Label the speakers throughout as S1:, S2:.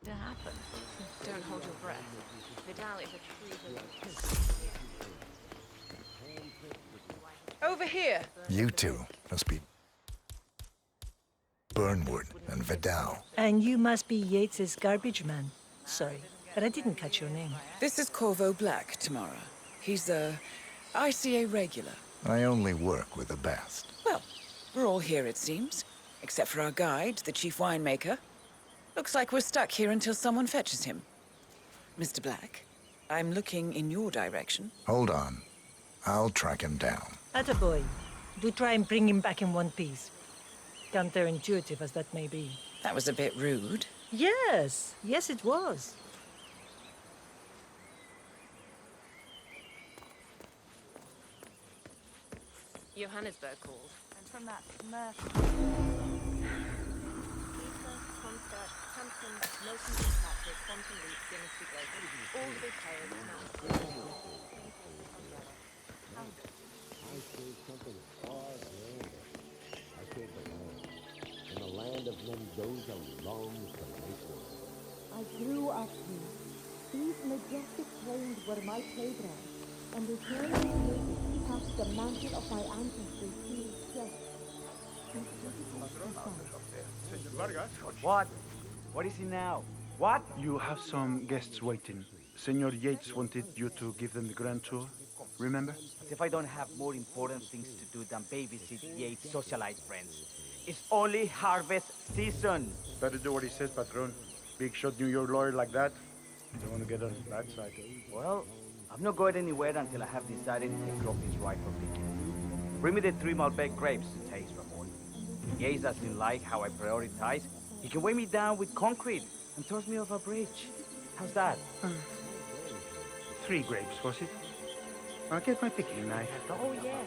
S1: to happen.
S2: Don't hold your breath. Vidal is a true villain. Over here!
S3: You two must be Burnwood and Vidal.
S4: And you must be Yates's garbage man. Sorry, but I didn't catch your name.
S5: This is Corvo Black, Tamara. He's a ICA regular.
S3: I only work with the best.
S5: Well, we're all here, it seems. Except for our guide, the chief winemaker. Looks like we're stuck here until someone fetches him. Mr. Black, I'm looking in your direction.
S3: Hold on. I'll track him down.
S4: Attaboy. Do try and bring him back in one piece. Counterintuitive as that may be.
S5: That was a bit rude.
S4: Yes, yes it was.
S2: Johannesburg called.
S1: And from that commercial... concert, Hampton, Milton Patrick, Quantum Leap, Dynasty Gate. All the big players now.
S6: I say something far grander. I say the land. In the land of Mendoza longs the lake world.
S7: I grew up here. These majestic plains were my playground, and returning to me cast the mantle of my ancestors feels just.
S8: What? What is it now? What?
S9: You have some guests waiting. Senor Yates wanted you to give them the grand tour. Remember?
S8: As if I don't have more important things to do than babysit Yates' socialite friends. It's only harvest season.
S9: Better do what he says, Patron. Big shot New York lawyer like that. Don't want to get on his bad side.
S8: Well, I'm not going anywhere until I have decided if the crop is ripe for picking. Bring me the 3 Malbec grapes to taste, Ramon. If Yates doesn't like how I prioritize, he can weigh me down with concrete and toss me off a bridge. How's that?
S9: 3 grapes, was it? I'll get my picking knife.
S8: Oh, yeah.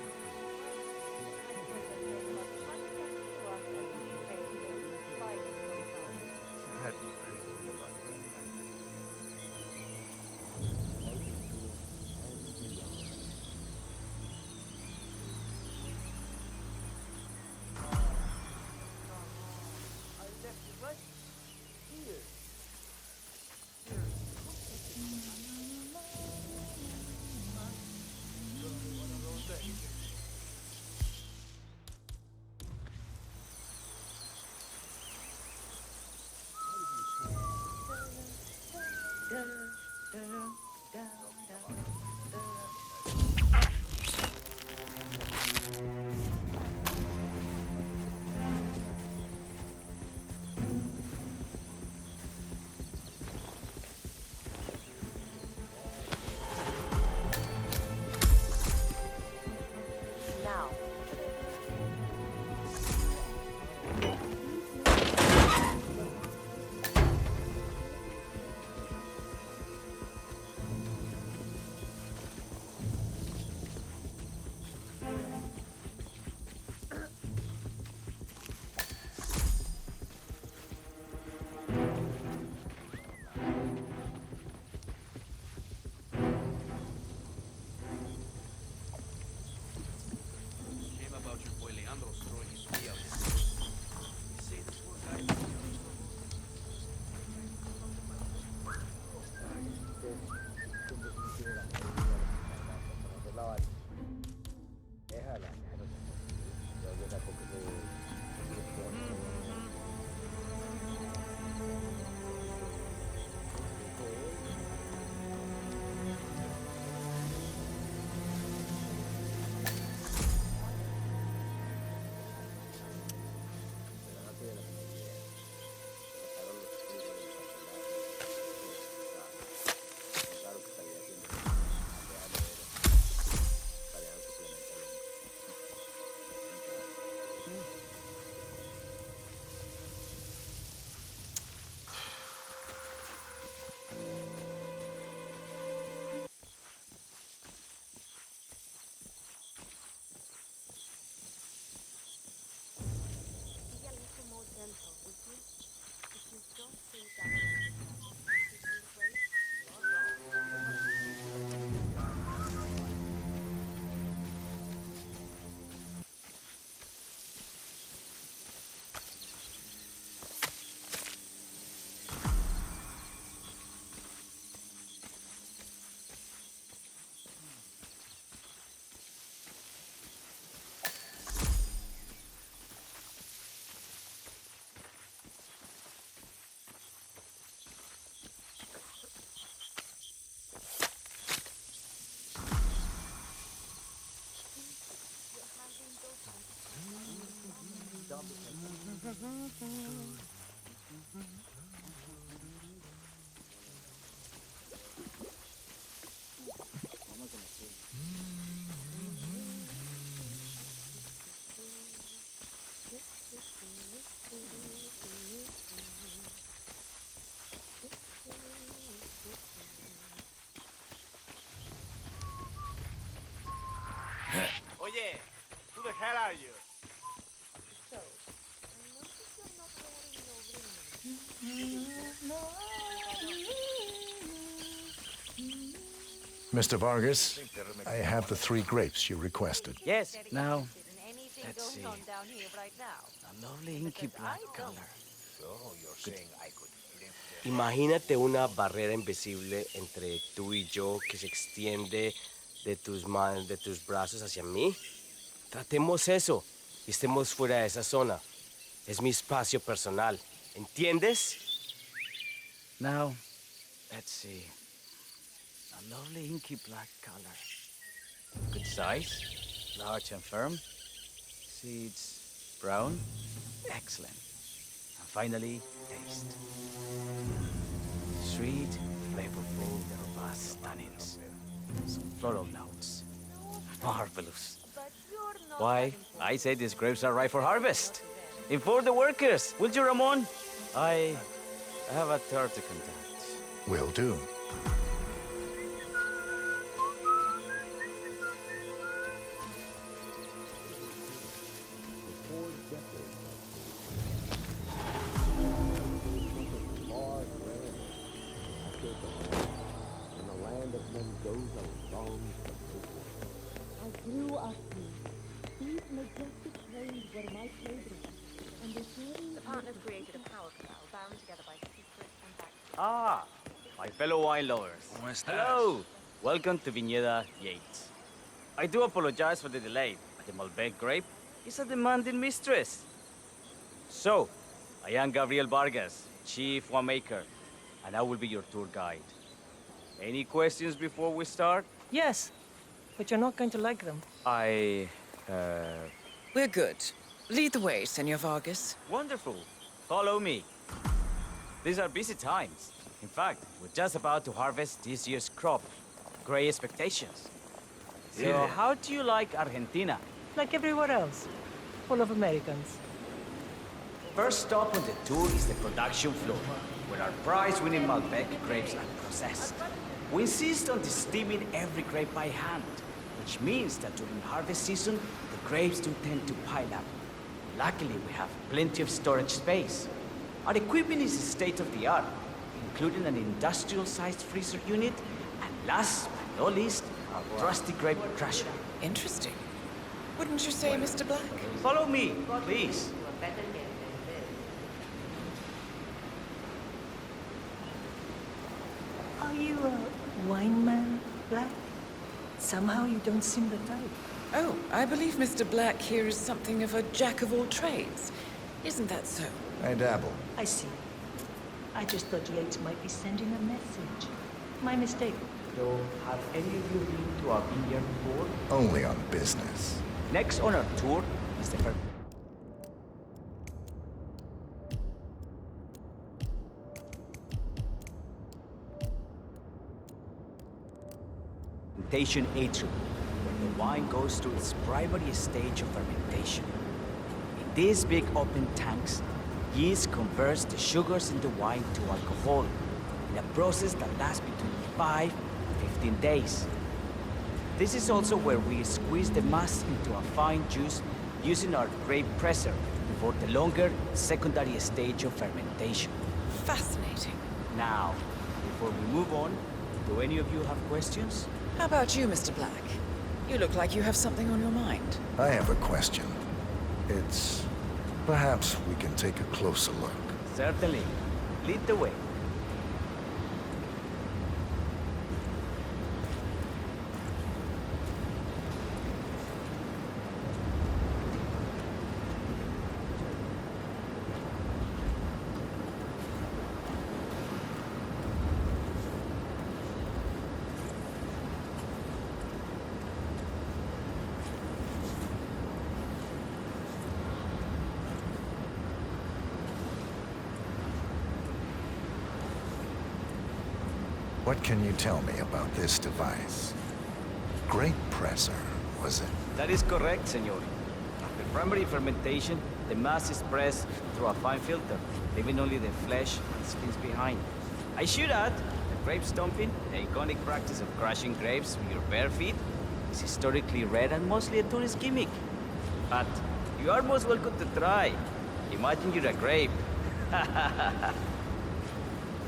S8: Oye, who the hell are you?
S1: So, I noticed you're not wearing no ring.
S3: Mr. Vargas, I have the 3 grapes you requested.
S8: Yes, now,
S2: In anything
S8: let's
S2: going
S8: see.
S2: on down here right now.
S8: A lovely inky black color.
S10: Imagínate una barrera invisible entre tú y yo que se extiende de tus manos, de tus brazos hacia mí. Tratemos eso y estemos fuera de esa zona. Es mi espacio personal. ¿Entiendes?
S8: Now, let's see. A lovely inky black color. Good size, large and firm. Seeds brown. Excellent. And finally, taste. Sweet, flavorful, robust tannins. Some floral notes. Marvelous. Why, I say these grapes are ripe for harvest. Inform the workers, will you, Ramon? I have a third to conduct.
S3: Will do.
S6: In the land of Mendoza long
S7: I grew up here. These majestic plains were my playground, and the
S2: The partners created a power canal bound together by secret and back.
S8: Ah, my fellow wine lovers. Hello. Welcome to Viñeda Yates. I do apologize for the delay, but the Malbec grape is a demanding mistress. So, I am Gabriel Vargas, Chief Winemaker, and I will be your tour guide. Any questions before we start?
S4: Yes, but you're not going to like them.
S5: We're good. Lead the way, Senor Vargas.
S8: Wonderful. Follow me. These are busy times. In fact, we're just about to harvest this year's crop. Great expectations. So, how do you like Argentina?
S4: Like everywhere else, full of Americans.
S8: First stop on the tour is the production floor, where our prize-winning Malbec grapes are processed. We insist on steaming every grape by hand, which means that during harvest season, the grapes do tend to pile up. Luckily, we have plenty of storage space. Our equipment is state-of-the-art, including an industrial-sized freezer unit, and last but not least, our trusty grape crusher.
S5: Interesting. Wouldn't you say, Mr. Black?
S8: Follow me, please.
S4: Are you a wine man, Black? Somehow you don't seem the type.
S5: Oh, I believe Mr. Black here is something of a jack of all trades. Isn't that so?
S3: I dabble.
S4: I see. I just thought Yates might be sending a message. My mistake.
S8: So, have any of you been to our vineyard before?
S3: Only on business.
S8: Next on our tour is the fermentation atrium, where the wine goes through its primary stage of fermentation. In these big open tanks, yeast converts the sugars in the wine to alcohol, in a process that lasts between 5 and 15 days. This is also where we squeeze the mass into a fine juice using our grape presser before the longer secondary stage of fermentation.
S5: Fascinating.
S8: Now, before we move on, do any of you have questions?
S5: How about you, Mr. Black? You look like you have something on your mind.
S3: I have a question. It's... perhaps we can take a closer look.
S8: Certainly. Lead the way.
S3: What can you tell me about this device? Grape presser, was it?
S8: That is correct, senor. After primary fermentation, the mass is pressed through a fine filter, leaving only the flesh and skins behind. I should add, the grape stomping, the iconic practice of crushing grapes with your bare feet, is historically rare and mostly a tourist gimmick. But you are most welcome to try. Imagine you're a grape.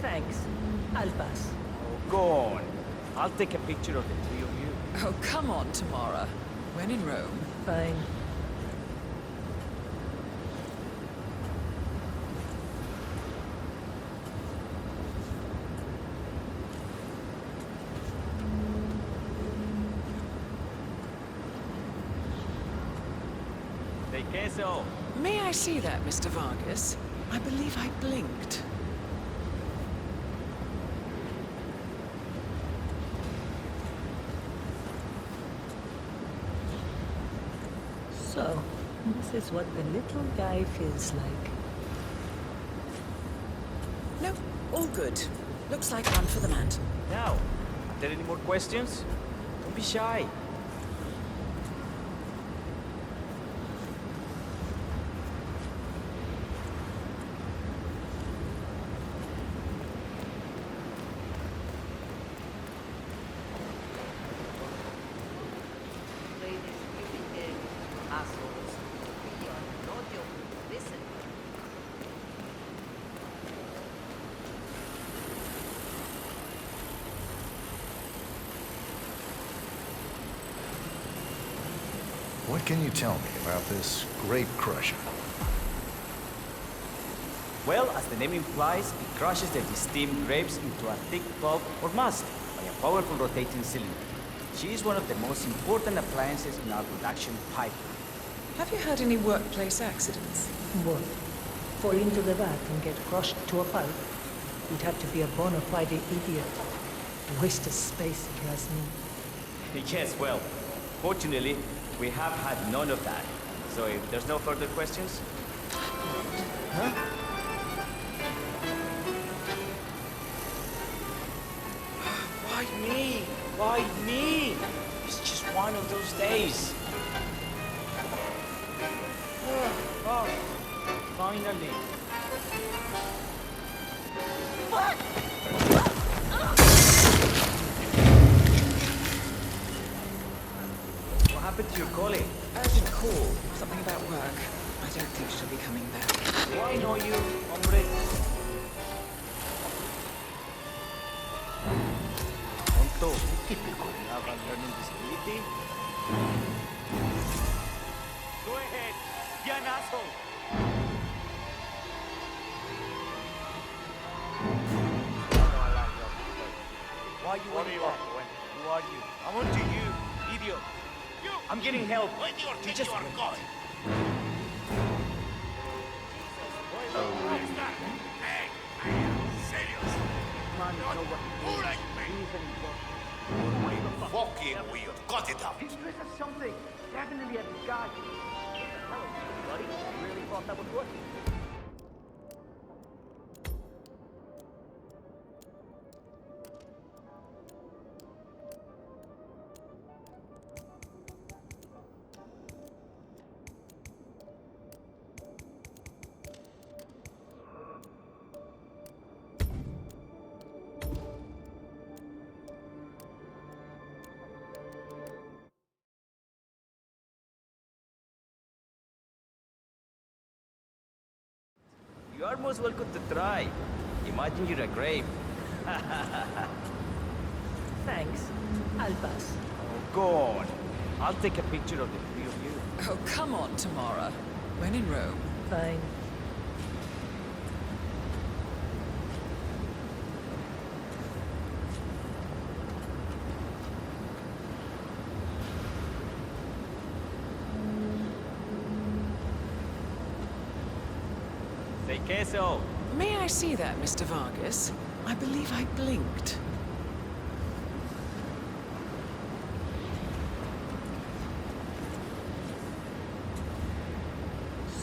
S4: Thanks. I'll pass.
S8: Oh, go on. I'll take a picture of the three of you.
S5: Oh, come on, Tamara. When in Rome.
S4: Fine.
S8: De queso.
S5: May I see that, Mr. Vargas? I believe I blinked.
S4: So, this is what the little guy feels like.
S5: No, all good. Looks like one for the mantle.
S8: Now, are there any more questions? Don't be shy.
S2: Ladies, you assholes. We are not your... Listen.
S3: What can you tell me about this grape crusher?
S8: Well, as the name implies, it crushes the steamed grapes into a thick pulp or must by a powerful rotating cylinder. She is one of the most important appliances in our production pipeline.
S5: Have you had any workplace accidents?
S4: What? Fall into the vat and get crushed to a pulp? You'd have to be a bona fide idiot. A waste of space, if you ask me.
S8: Yes, well, fortunately, we have had none of that. So if there's no further questions... Huh? Why me? Why me? It's just one of those days. Oh, finally. What happened to your colleague?
S5: Urgent call. Something about work. I don't think she'll be coming back.
S8: Do I know you, hombre? Tonto, typical. Have a learning disability. Go ahead, be an asshole. Why you want that? Who are you? I'm on to you, idiot. I'm getting help. You just are God.
S11: Hey, serious?
S8: Man, you know what?
S11: Fucking weird. Cut it out.
S8: He's dressed as something. Definitely a guy. Hello, buddy. You really thought that would work? You are most welcome to try. Imagine you're a grape.
S4: Thanks. I'll pass.
S8: Oh, go on. I'll take a picture of the three of you.
S5: Oh, come on, Tamara. When in Rome.
S4: Fine.
S8: Say queso.
S5: May I see that, Mr. Vargas? I believe I blinked.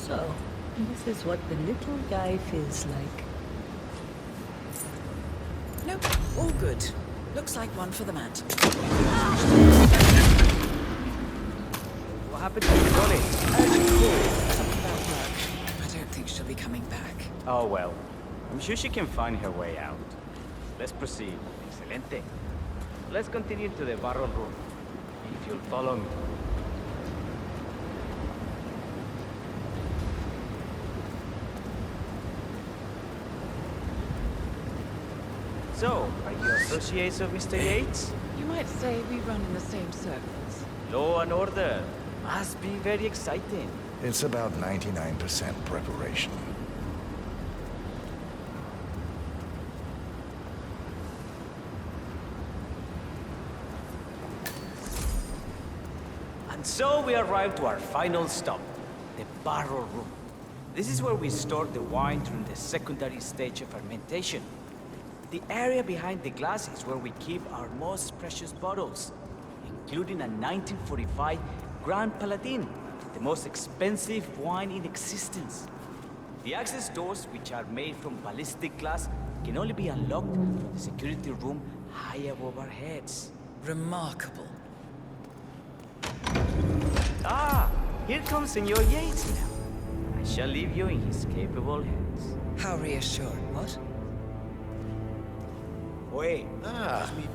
S4: So, this is what the little guy feels like.
S5: Nope, all good. Looks like one for the mat.
S8: What happened to Connie?
S5: Urgent call. Something about work. I don't think she'll be coming back.
S8: Oh well. I'm sure she can find her way out. Let's proceed. Excelente. Let's continue to the barrel room. If you'll follow me. So, are you associates of Mr. Yates?
S5: You might say we run in the same circles.
S8: Law and order. Must be very exciting.
S3: It's about 99% preparation.
S8: And so we arrive to our final stop, the barrel room. This is where we store the wine during the secondary stage of fermentation. The area behind the glass is where we keep our most precious bottles, including a 1945 Grand Paladin, the most expensive wine in existence. The access doors, which are made from ballistic glass, can only be unlocked from the security room high above our heads.
S5: Remarkable.
S8: Ah, here comes Senor Yates now. I shall leave you in his capable hands.
S5: How reassuring, what?
S10: Oye,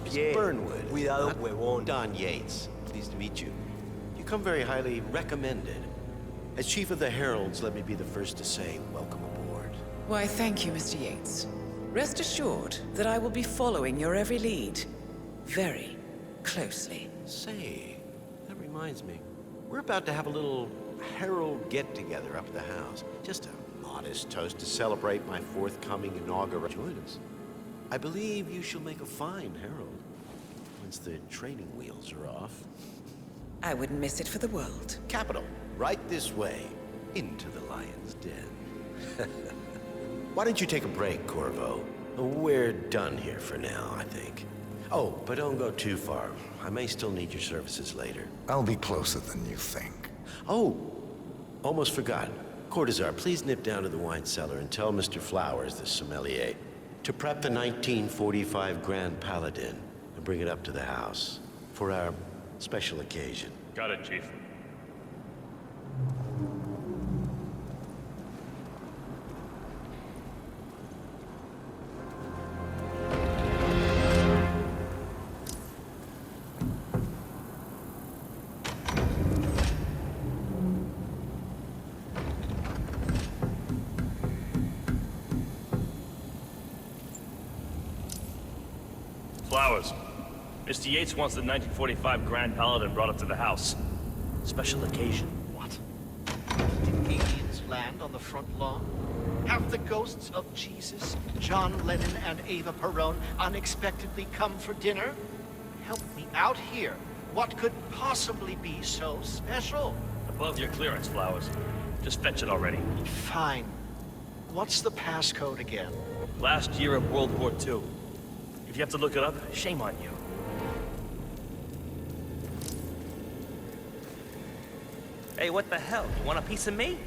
S12: Mr. Burnwood.
S10: Cuidado,
S12: Not
S10: huevón.
S12: Don Yates. Pleased to meet you. You come very highly recommended. As Chief of the Heralds, let me be the first to say welcome aboard.
S5: Why, thank you, Mr. Yates. Rest assured that I will be following your every lead. Very closely.
S12: Say, that reminds me. We're about to have a little Herald get-together up at the house. Just a modest toast to celebrate my forthcoming inauguration. Join us. I believe you shall make a fine Herald, once the training wheels are off.
S5: I wouldn't miss it for the world.
S12: Capital. Right this way, into the lion's den. Why don't you take a break, Corvo? We're done here for now, I think. Oh, but don't go too far. I may still need your services later.
S3: I'll be closer than you think.
S12: Oh, almost forgot. Cortazar, please nip down to the wine cellar and tell Mr. Flowers, the sommelier, to prep the 1945 Grand Paladin and bring it up to the house for our special occasion.
S11: Got it, Chief. Flowers. Mr. Yates wants the 1945 Grand Paladin brought up to the house. Special occasion.
S13: What? Did aliens land on the front lawn? Have the ghosts of Jesus, John Lennon, and Eva Perón unexpectedly come for dinner? Help me out here. What could possibly be so special?
S11: Above your clearance, Flowers. Just fetch it already.
S13: Fine. What's the passcode again?
S11: Last year of World War II. If you have to look it up, shame on you.
S10: Hey, what the hell? You want a piece of me?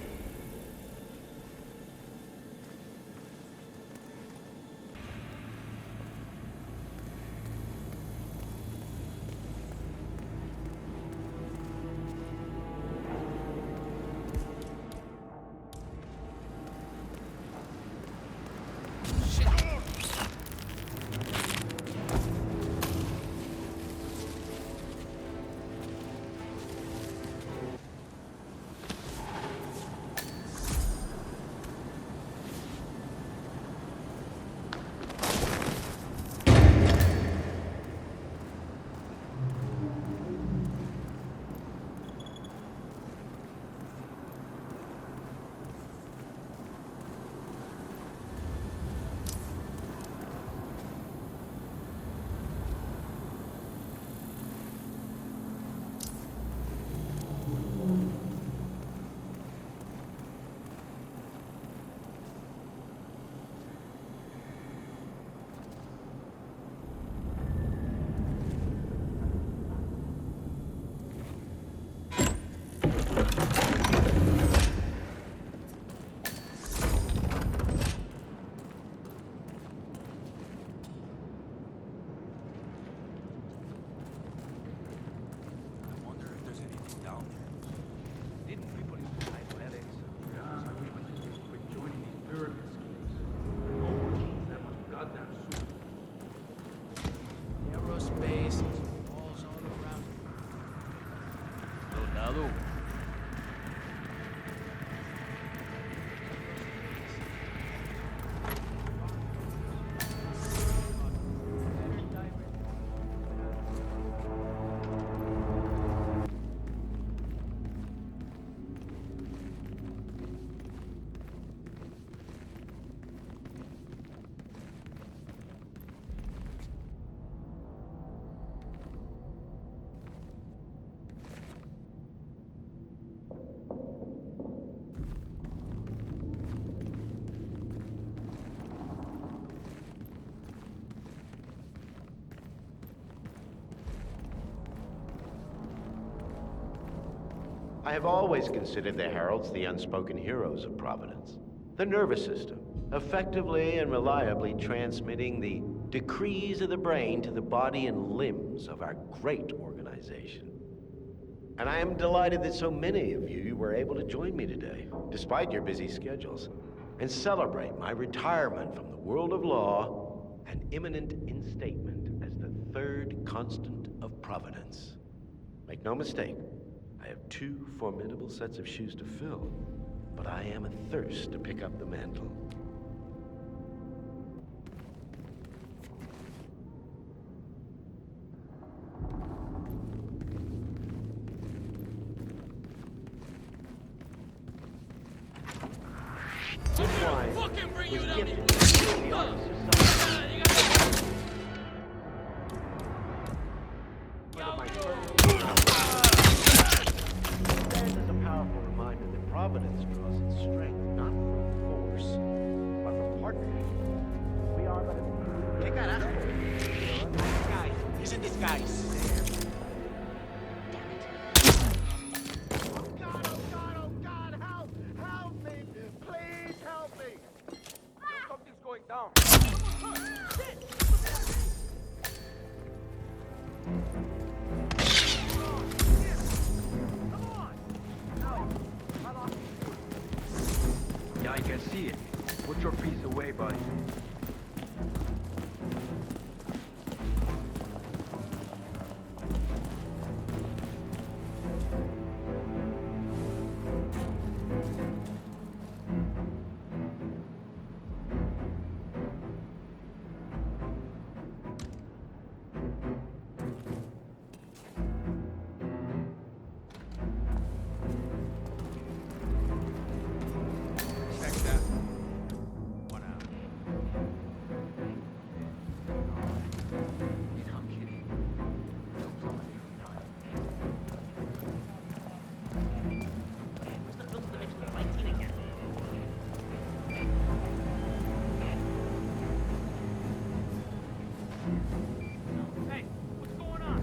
S12: I have always considered the heralds the unspoken heroes of Providence. The nervous system, effectively and reliably transmitting the decrees of the brain to the body and limbs of our great organization. And I am delighted that so many of you were able to join me today, despite your busy schedules, and celebrate my retirement from the world of law and imminent instatement as the third constant of Providence. Make no mistake, I have 2 formidable sets of shoes to fill, but I am athirst to pick up the mantle.
S11: Fucking bring you down here!
S12: Stands as a powerful reminder that Providence draws its strength not from force, but from partnership. We are but a
S13: ¿Qué carajo? This guy. He's in disguise.
S6: Oh God, help! Help me! Please help me!
S8: Something's going down.
S9: Yeah, I can see it. Put your piece away, buddy.
S8: Check that. One out. I'm kidding.
S13: Where's the filter dimension of 19 again?
S8: Hey, what's going on?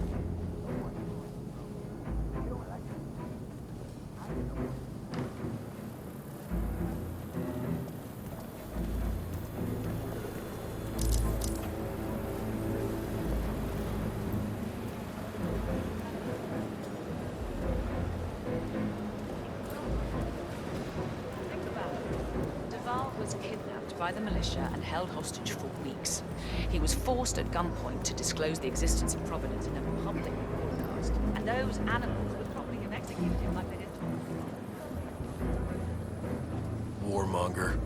S2: Think about it. Duval was kidnapped by the militia and held hostage for weeks. He was forced at gunpoint to disclose the existence of Providence in a public broadcast. And those animals would probably have executed him like they did Tom.
S3: Warmonger.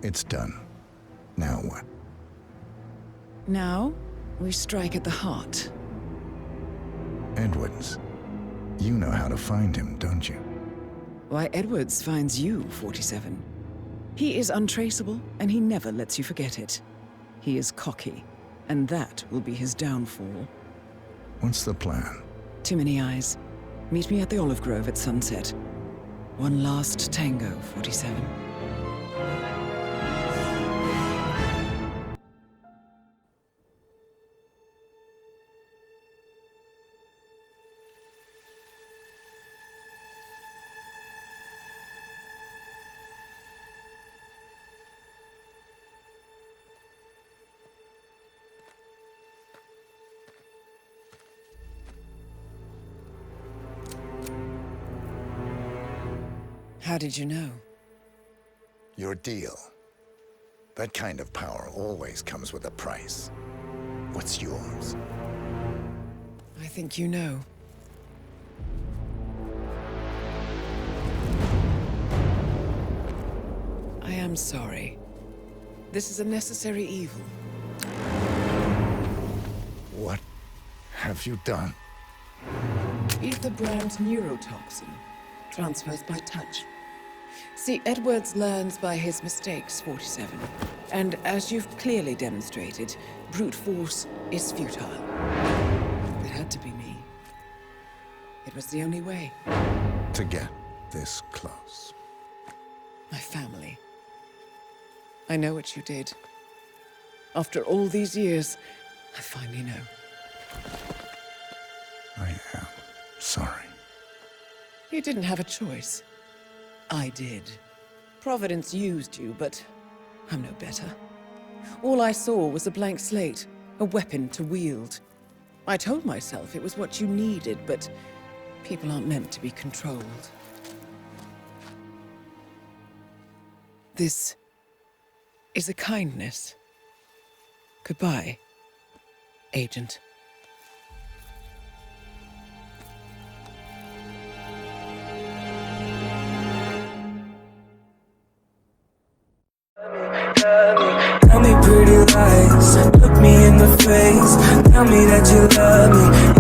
S3: It's done. Now what?
S5: Now, we strike at the heart.
S3: Edwards. You know how to find him, don't you?
S5: Why, Edwards finds you, 47. He is untraceable, and he never lets you forget it. He is cocky, and that will be his downfall.
S3: What's the plan?
S5: Too many eyes. Meet me at the Olive Grove at sunset. One last tango, 47. How did you know?
S3: Your deal. That kind of power always comes with a price. What's yours?
S5: I think you know. I am sorry. This is a necessary evil.
S3: have you done?
S14: Ether brand neurotoxin. Transfers by touch. See, Edwards learns by his mistakes, 47. And as you've clearly demonstrated, brute force is futile. It had to be me. It was the only way.
S3: To get this close.
S14: My family. I know what you did. After all these years, I finally know.
S3: I am sorry.
S14: You didn't have a choice. I did. Providence used you, but I'm no better. All I saw was a blank slate, a weapon to wield. I told myself it was what you needed, but people aren't meant to be controlled. This is a kindness. Goodbye, Agent.
S15: Tell me pretty lies, look me in the face. Tell me that you love me,